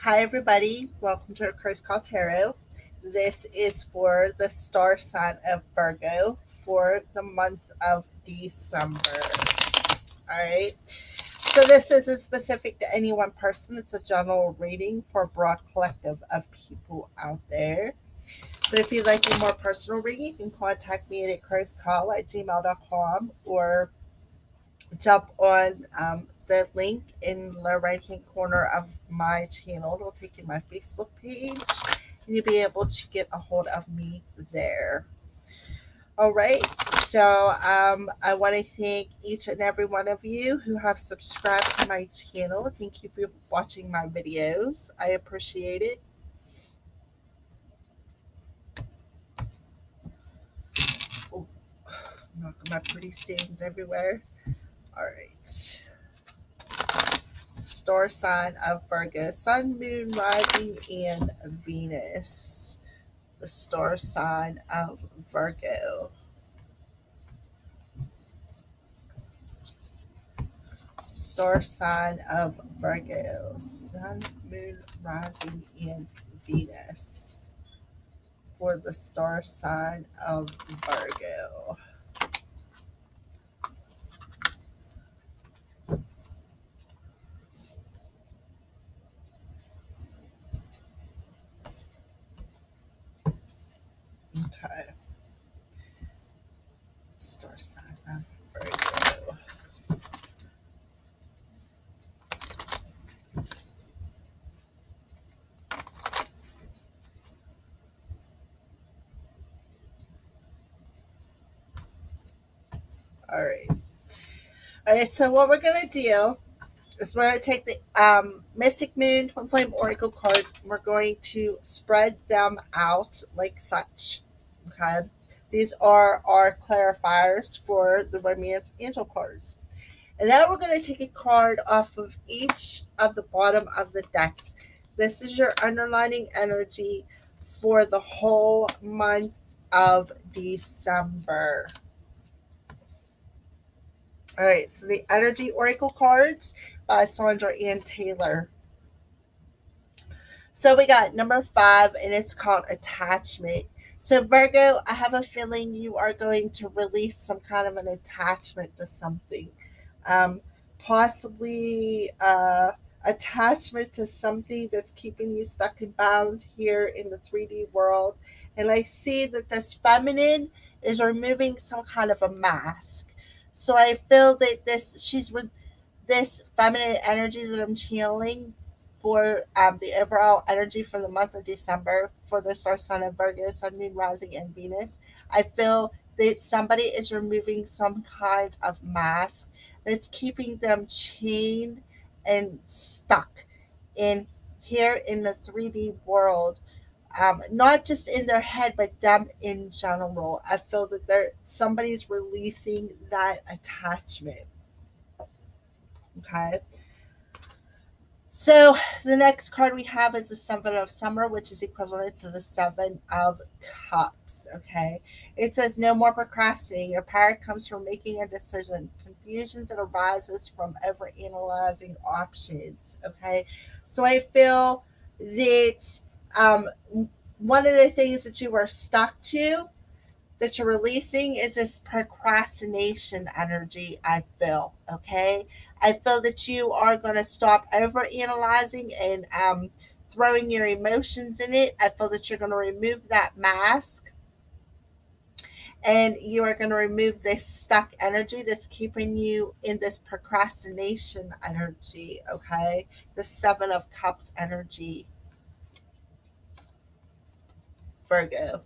Hi, everybody. Welcome to Curse Call Tarot. This is for the star sign of Virgo for the month of December. All right. So, this isn't specific to any one person, it's a general reading for a broad collective of people out there. But if you'd like a more personal reading, you can contact me at cursecall@gmail.com or jump on the link in the right hand corner of my channel. It'll take you to my Facebook page, and you'll be able to get a hold of me there. All right. So I want to thank each and every one of you who have subscribed to my channel. Thank you for watching my videos. I appreciate it. Oh, knocking my pretty stains everywhere. All right. Star sign of Virgo, Sun, Moon, Rising, and Venus. The star sign of Virgo. Star sign of Virgo, Sun, Moon, Rising, and Venus. For the star sign of Virgo. Okay. Star sign of Virgo. All right. All right. So what we're gonna do is we're going to take the Mystic Moon Twin Flame Oracle cards. And we're going to spread them out like such. Okay. These are our clarifiers for the Romance Angel cards. And then we're going to take a card off of each of the bottom of the decks. This is your underlining energy for the whole month of December. All right, so the Energy Oracle cards by Sandra Ann Taylor. So we got number 5, and it's called Attachment. So, Virgo, I have a feeling you are going to release some kind of an attachment to something. Possibly attachment to something that's keeping you stuck and bound here in the 3D world. And I see that this feminine is removing some kind of a mask. So I feel that this feminine energy that I'm channeling for the overall energy for the month of December for the star sign of Virgo, Sun, Moon, Rising, and Venus. I feel that somebody is removing some kind of mask that's keeping them chained and stuck in here in the 3D world. Not just in their head, but them in general. I feel that somebody's releasing that attachment. Okay. So the next card we have is the Seven of Summer, which is equivalent to the Seven of Cups. Okay. It says no more procrastinating. Your power comes from making a decision. Confusion that arises from ever analyzing options. Okay. So I feel that um, one of the things that you are stuck to that you're releasing is this procrastination energy. I feel okay. I feel that you are going to stop over analyzing and throwing your emotions in it. I feel that you're going to remove that mask, and you are going to remove this stuck energy that's keeping you in this procrastination energy. Okay, the Seven of Cups energy, Virgo.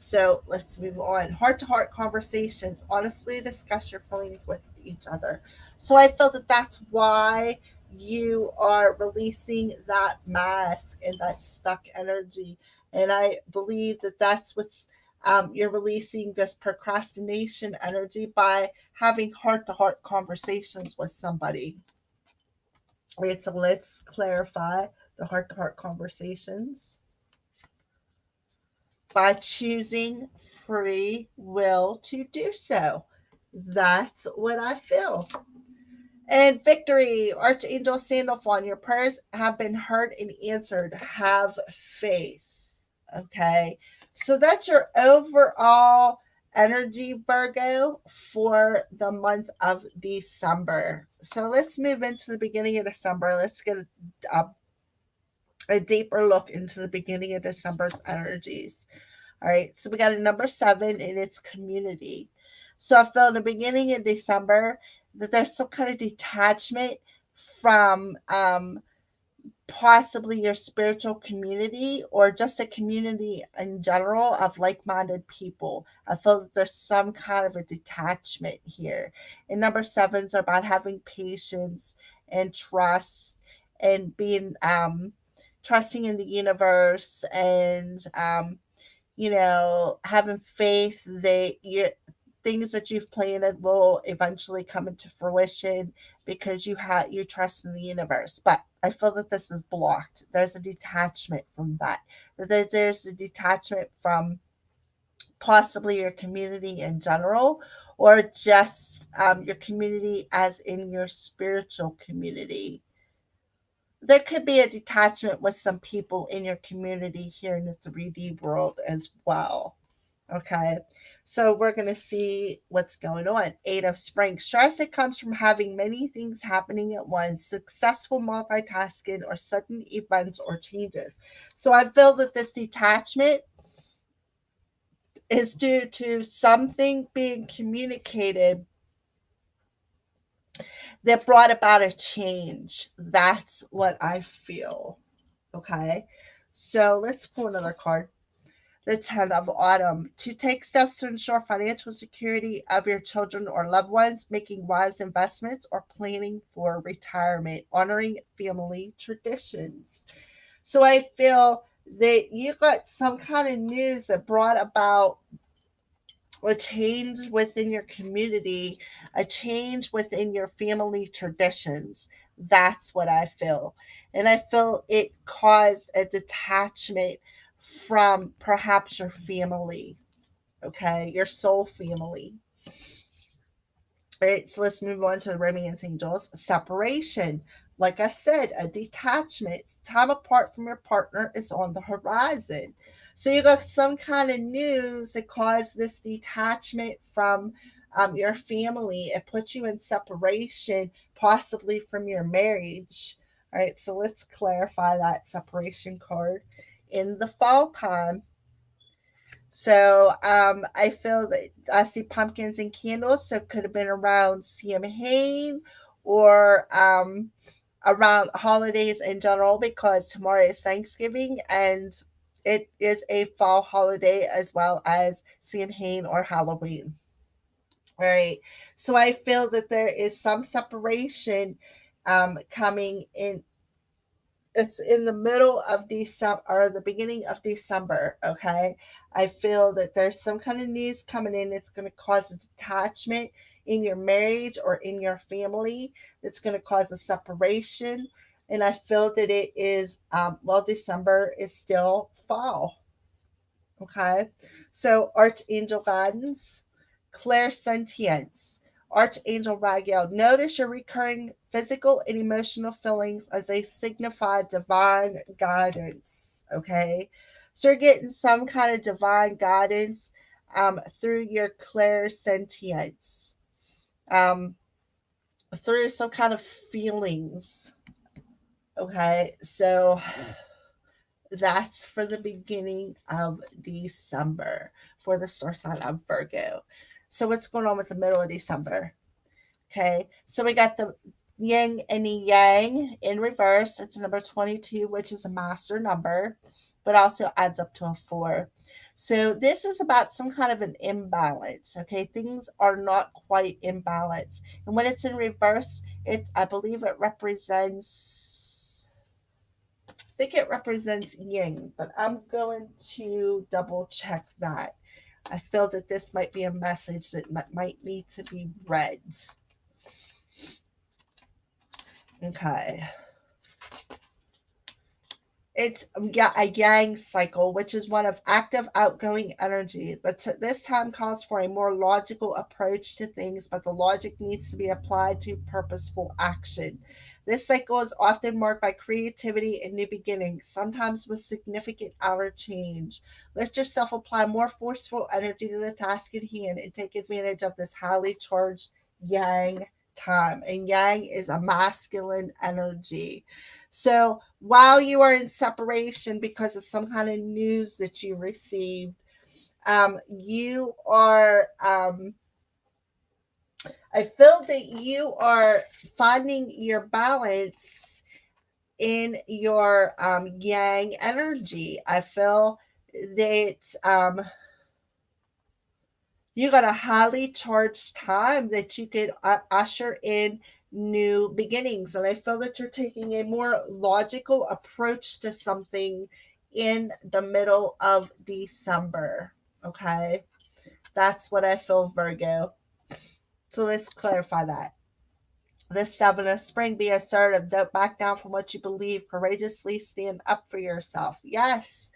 So let's move on. Heart to heart conversations. Honestly discuss your feelings with each other. So I feel that that's why you are releasing that mask and that stuck energy. And I believe that that's what's you're releasing this procrastination energy by having heart to heart conversations with somebody. Wait, so let's clarify the heart to heart conversations by choosing free will to do so. That's what I feel. And victory, Archangel Sandalphon, your prayers have been heard and answered. Have faith. Okay. So that's your overall energy, Virgo, for the month of December. So let's move into the beginning of December. Let's get a deeper look into the beginning of December's energies. All right, so we got a number 7, and it's community. So I feel in the beginning of December that there's some kind of detachment from possibly your spiritual community or just a community in general of like-minded people. I feel that there's some kind of a detachment here. And number 7s are about having patience and trust and being trusting in the universe and having faith that things that you've planted will eventually come into fruition because you trust in the universe. But I feel that this is blocked. There's a detachment from that. There's a detachment from possibly your community in general, or just your community as in your spiritual community. There could be a detachment with some people in your community here in the 3D world as well. Okay, so we're going to see what's going on. 8 of Spring. Stress that comes from having many things happening at once, successful multitasking, or sudden events or changes. So I feel that this detachment is due to something being communicated that brought about a change. That's what I feel. Okay, so let's pull another card. The 10 of Autumn. To take steps to ensure financial security of your children or loved ones, making wise investments, or planning for retirement, honoring family traditions. So I feel that you got some kind of news that brought about a change within your community, a change within your family traditions. That's what I feel. And I feel it caused a detachment from perhaps your family, okay, your soul family. All right, so let's move on to the romance angels. Separation. Like I said, a detachment. Time apart from your partner is on the horizon. So you got some kind of news that caused this detachment from your family. It puts you in separation, possibly from your marriage. All right, so let's clarify that separation card. In the fall time, so I feel that I see pumpkins and candles, so it could have been around Samhain or around holidays in general because tomorrow is Thanksgiving and it is a fall holiday as well as Samhain or Halloween. All right. So I feel that there is some separation coming in. It's in the middle of December or the beginning of December. Okay. I feel that there's some kind of news coming in that's going to cause a detachment in your marriage or in your family that's going to cause a separation. And I feel that it is, December is still fall. Okay. So, Archangel guidance, clairsentience. Archangel Raguel, notice your recurring physical and emotional feelings as they signify divine guidance. Okay. So, you're getting some kind of divine guidance through your clairsentience, um, through some kind of feelings. Okay. So, that's for the beginning of December for the star sign of Virgo. So what's going on with the middle of December? Okay, so we got the yin and the yang in reverse. It's number 22, which is a master number, but also adds up to a 4. So this is about some kind of an imbalance. Okay, things are not quite in balance. And when it's in reverse, I believe it represents, I think it represents yin, but I'm going to double check that. I feel that this might be a message that might need to be read. Okay. It's yeah, a yang cycle, which is one of active, outgoing energy. This time calls for a more logical approach to things, but the logic needs to be applied to purposeful action. This cycle is often marked by creativity and new beginnings, sometimes with significant outer change. Let yourself apply more forceful energy to the task at hand and take advantage of this highly charged yang time. And yang is a masculine energy. So while you are in separation because of some kind of news that you received, you are, I feel that you are finding your balance in your yang energy. I feel that you got a highly charged time that you could usher in new beginnings. And I feel that you're taking a more logical approach to something in the middle of December. Okay. That's what I feel, Virgo. So let's clarify that. The seven of spring, be assertive. Don't back down from what you believe. Courageously stand up for yourself. Yes,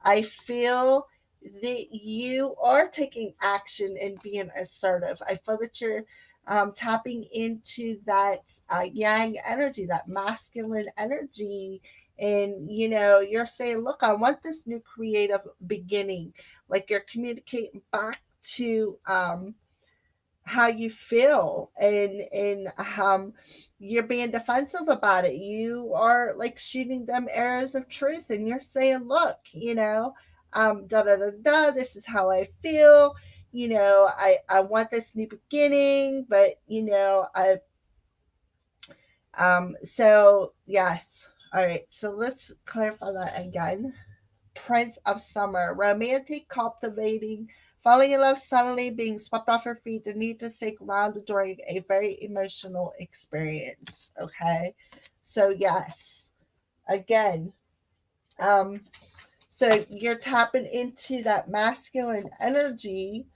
I feel that you are taking action and being assertive. I feel that you're tapping into that yang energy, that masculine energy. And, you're saying, look, I want this new creative beginning. Like you're communicating back to how you feel, and you're being defensive about it. You are like shooting them arrows of truth, and you're saying, look, da da da da, this is how I feel. I want this new beginning, but I so yes. All right, so let's clarify that again. Prince of Summer, romantic, captivating, falling in love suddenly, being swept off your feet, the need to stay grounded during a very emotional experience. Okay, so yes, again, um, so you're tapping into that masculine energy,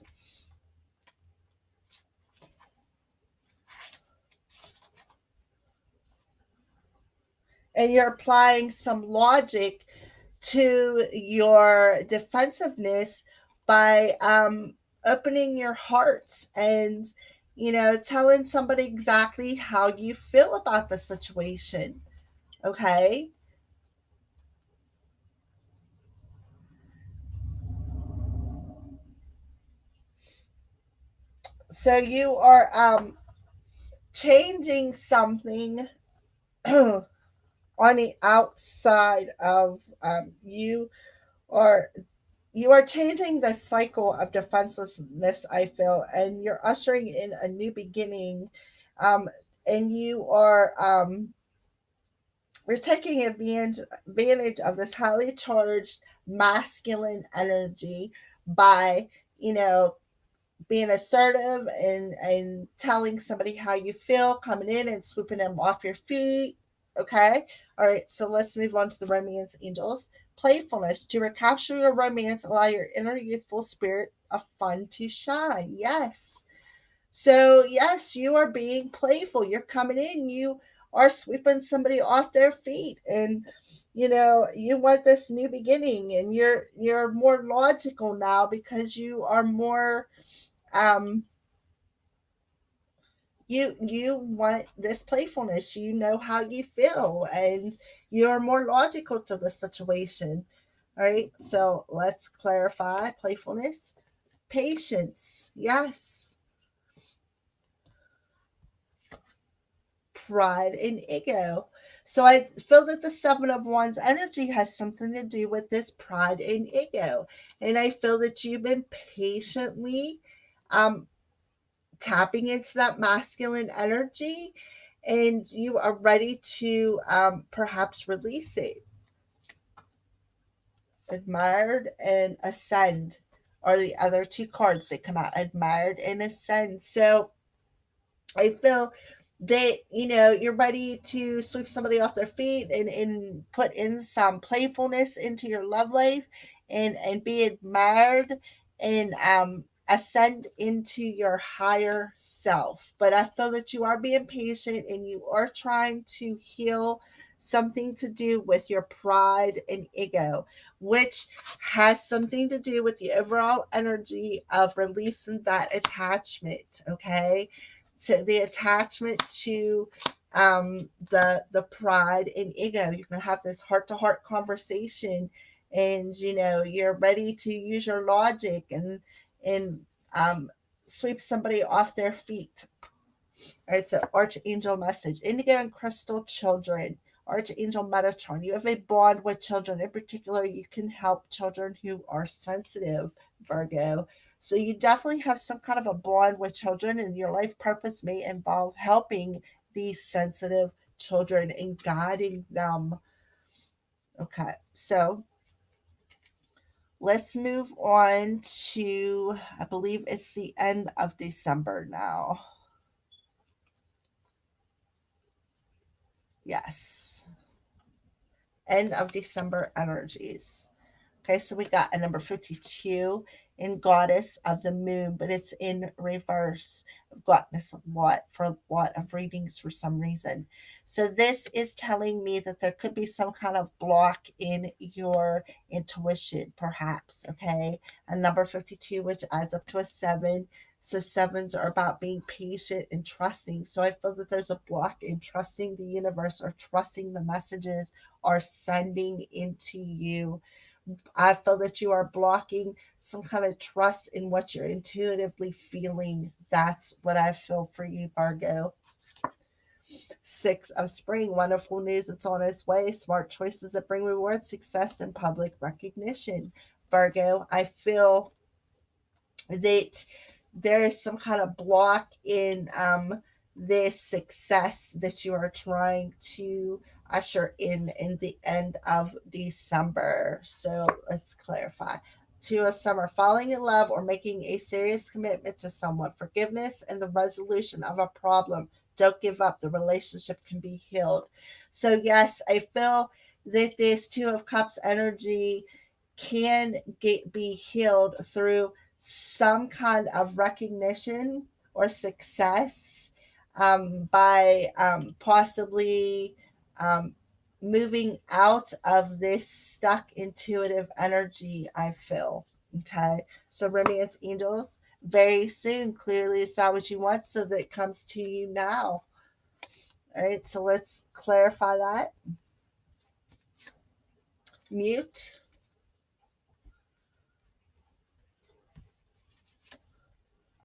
and you're applying some logic to your defensiveness by opening your heart and telling somebody exactly how you feel about the situation. Okay, so you are changing something on the outside of you, or you are changing the cycle of defenselessness, I feel, and you're ushering in a new beginning. Um, and you're taking advantage of this highly charged masculine energy by, you know, being assertive and telling somebody how you feel, coming in and swooping them off your feet. Okay. All right. So let's move on to the romance angels. Playfulness. To recapture your romance, allow your inner youthful spirit of fun to shine. Yes. So, yes, you are being playful. You're coming in. You are sweeping somebody off their feet, and you want this new beginning, and you're more logical now because you are more um you want this playfulness. You know how you feel, and you're more logical to the situation. All right, so let's clarify playfulness. Patience, yes. Pride and ego. So I feel that the seven of wands energy has something to do with this pride and ego, and I feel that you've been patiently um tapping into that masculine energy, and you are ready to perhaps release it. Admired and ascend are the other two cards that come out. Admired and ascend. So I feel that you're ready to sweep somebody off their feet, and put in some playfulness into your love life, and be admired, and ascend into your higher self. But I feel that you are being patient and you are trying to heal something to do with your pride and ego, which has something to do with the overall energy of releasing that attachment. Okay. So the attachment to the pride and ego. You're gonna have this heart to heart conversation, and you're ready to use your logic and um, sweep somebody off their feet. All right, so Archangel message, Indigo and Crystal children, Archangel Metatron. You have a bond with children. In particular, you can help children who are sensitive, Virgo. So you definitely have some kind of a bond with children, and your life purpose may involve helping these sensitive children and guiding them. Okay, so let's move on to, I believe it's the end of December now. Yes, end of December energies. Okay, so we got a number 52 in Goddess of the Moon, but it's in reverse. I've got this a lot for a lot of readings for some reason. So this is telling me that there could be some kind of block in your intuition, perhaps. Okay, a number 52, which adds up to a 7. So sevens are about being patient and trusting. So I feel that there's a block in trusting the universe or trusting the messages are sending into you. I feel that you are blocking some kind of trust in what you're intuitively feeling. That's what I feel for you, Virgo. Six of spring, wonderful news. It's on its way. Smart choices that bring reward, success, and public recognition. Virgo, I feel that there is some kind of block in this success that you are trying to usher in the end of December. So let's clarify. To a summer, falling in love or making a serious commitment to someone, forgiveness and the resolution of a problem. Don't give up. The relationship can be healed. So yes, I feel that this Two of Cups energy can be healed through some kind of recognition or success, by possibly um, moving out of this stuck intuitive energy, I feel. Okay, so romance angels, very soon, clearly decide what you want so that it comes to you now. All right, so let's clarify that. Mute.